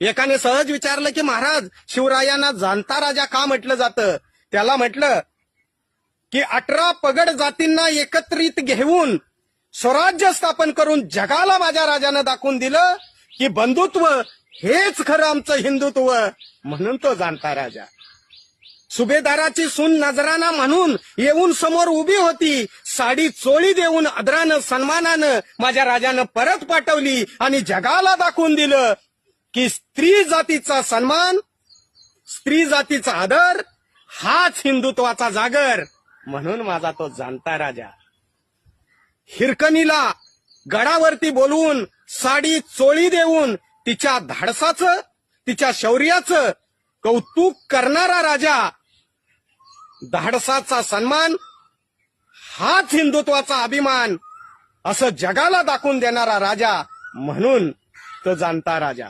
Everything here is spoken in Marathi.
एकाने सहज विचारलं की महाराज, शिवरायांना जाणता राजा का म्हटलं जातं? त्याला म्हटलं की 18 पगड जातींना एकत्रित घेऊन स्वराज्य स्थापन करून जगाला माझ्या राजानं दाखवून दिलं की बंधुत्व हेच खरं आमचं हिंदुत्व, म्हणून तो जाणता राजा. सुभेदाराची सून नजराना म्हणून येऊन समोर उभी होती. साडी चोळी देऊन आदरानं सन्मानानं माझ्या राजानं परत पाठवली आणि जगाला दाखवून दिलं की स्त्री जातीचा सन्मान, स्त्री जातीचा आदर हाच हिंदुत्वाचा जागर, म्हणून माझा तो जाणता राजा. हिरकणीला गडावरती बोलवून साडी चोळी देऊन तिच्या धाडसाचं, तिच्या शौर्याचं कौतुक करणारा राजा, धाडसाचा सन्मान हाच हिंदुत्वाचा अभिमान असं जगाला दाखवून देणारा राजा, म्हणून तो जाणता राजा.